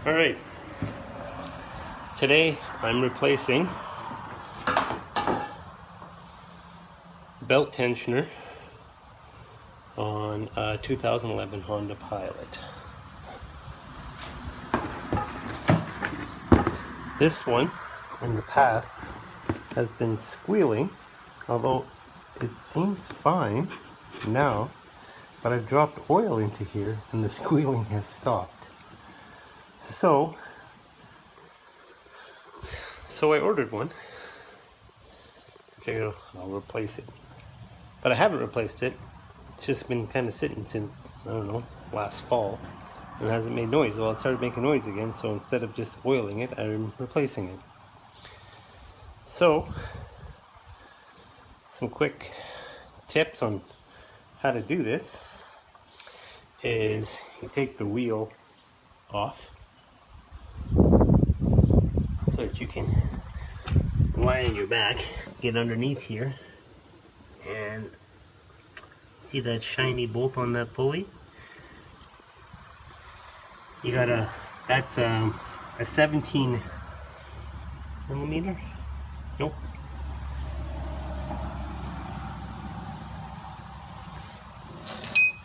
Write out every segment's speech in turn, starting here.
Alright, today I'm replacing belt tensioner on a 2011 Honda Pilot. This one in the past has been squealing, although it seems fine now, but I've dropped oil into here and the squealing has stopped. So I ordered one. I figured I'll replace it. But I haven't replaced it. It's just been kind of sitting since, I don't know, last fall. And it hasn't made noise. Well, it started making noise again, so instead of just oiling it, I'm replacing it. So, some quick tips on how to do this is you take the wheel off so that you can lie on your back, get underneath here, and see that shiny bolt on that pulley? You got that's a 17 millimeter? Nope.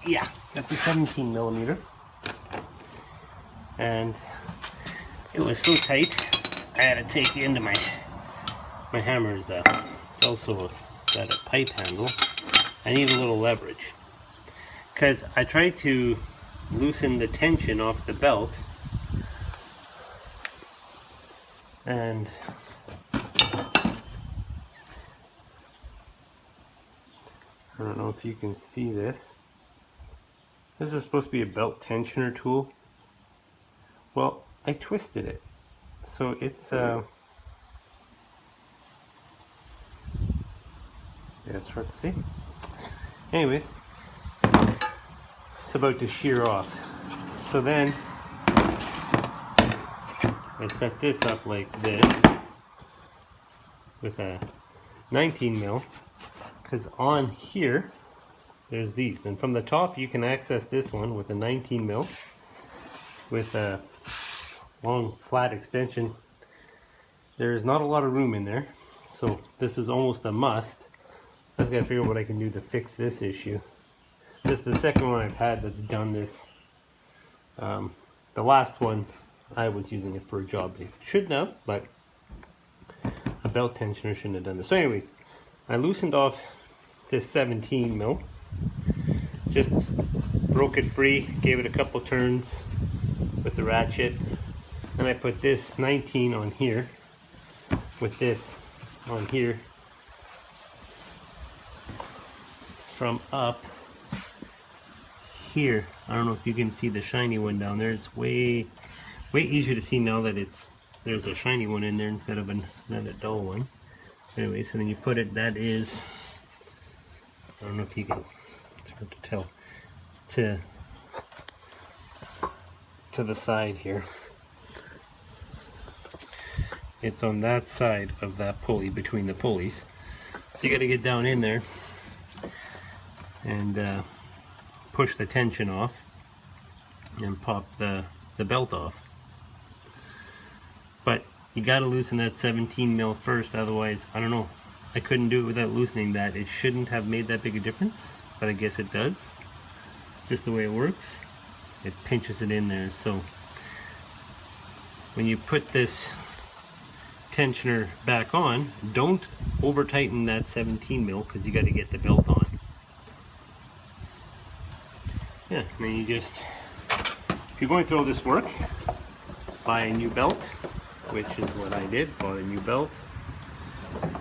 Yeah, that's a 17 millimeter. And it was so tight, I had to take the end of my hammer is it's also got a pipe handle. I need a little leverage because I tried to loosen the tension off the belt, and I don't know if you can see this. This is supposed to be a belt tensioner tool. Well, I twisted it, so it's yeah, it's hard to see. Anyways, it's about to shear off. So then I set this up like this with a 19 mil, because on here there's these, and from the top you can access this one with a 19 mil with a long flat extension. There's not a lot of room in there, so this is almost a must. I just gotta figure out what I can do to fix this issue. This is the second one I've had that's done this. The last one I was using it for a job. It shouldn't have, but a belt tensioner shouldn't have done this. So anyways, I loosened off this 17 mil, just broke it free, gave it a couple turns with the ratchet, and I put this 19 on here with this on here from up here. I don't know if you can see the shiny one down there. It's way easier to see now that there's a shiny one in there instead of another dull one. Anyway, so then you put it, that is, I don't know if you can, it's hard to tell. It's to the side here. It's on that side of that pulley, between the pulleys. So you got to get down in there and push the tension off and pop the belt off. But you got to loosen that 17 mil first, otherwise, I don't know, I couldn't do it without loosening that. It shouldn't have made that big a difference, but I guess it does. Just the way it works, it pinches it in there. So when you put this tensioner back on, don't over tighten that 17 mil because you got to get the belt on. Yeah, I mean, you just, if you're going through all this work, buy a new belt, which is what I did. Bought a new belt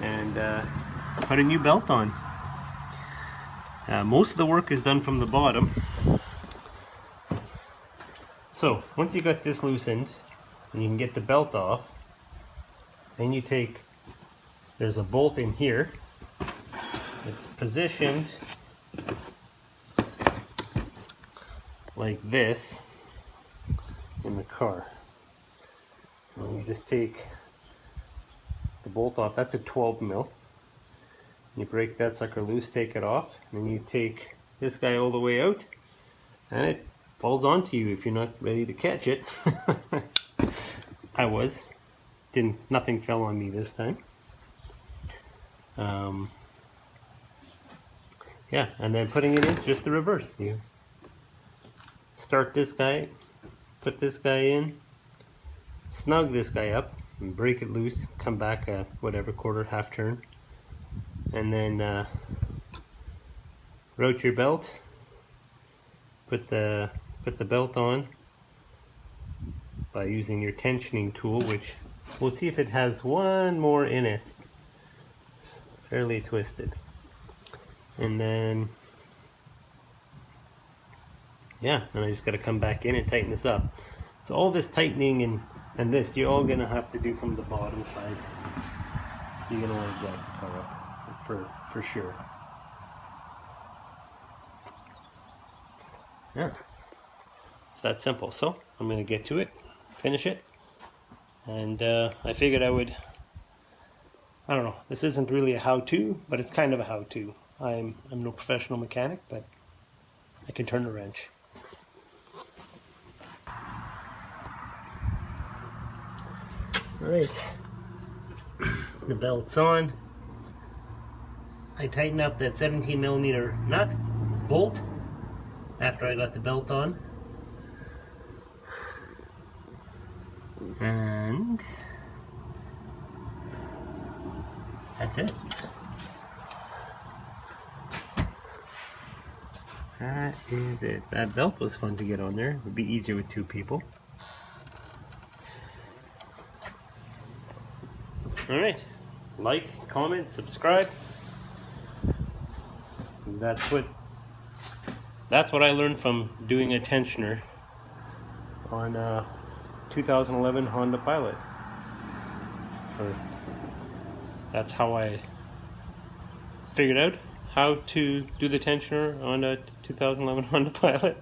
and put a new belt on. Most of the work is done from the bottom. So once you got this loosened and you can get the belt off, then you take, there's a bolt in here. It's positioned like this in the car. And you just take the bolt off. That's a 12 mil. You break that sucker loose, take it off, and then you take this guy all the way out, and it falls onto you if you're not ready to catch it. I was. Nothing fell on me this time. Yeah, and then putting it in just the reverse. You start this guy, put this guy in, snug this guy up, and break it loose. Come back a whatever quarter, half turn, and then route your belt. Put the belt on by using your tensioning tool, which we'll see if it has one more in it. It's fairly twisted. And then, yeah, and I just got to come back in and tighten this up. So all this tightening and this, you're all going to have to do from the bottom side. So you're going to want to jack the car up for sure. Yeah, it's that simple. So I'm going to get to it, finish it, and I figured I would, I don't know, this isn't really a how-to, but it's kind of a how-to. I'm no professional mechanic, but I can turn the wrench. Alright, the belt's on. I tighten up that 17mm nut, bolt, after I got the belt on. And that's it. That is it. That belt was fun to get on there. It would be easier with two people. Alright, like, comment, subscribe. That's what I learned from doing a tensioner on a 2011 Honda Pilot. That's how I figured out how to do the tensioner on a 2011 Honda Pilot.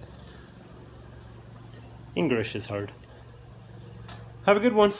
English is hard. Have a good one.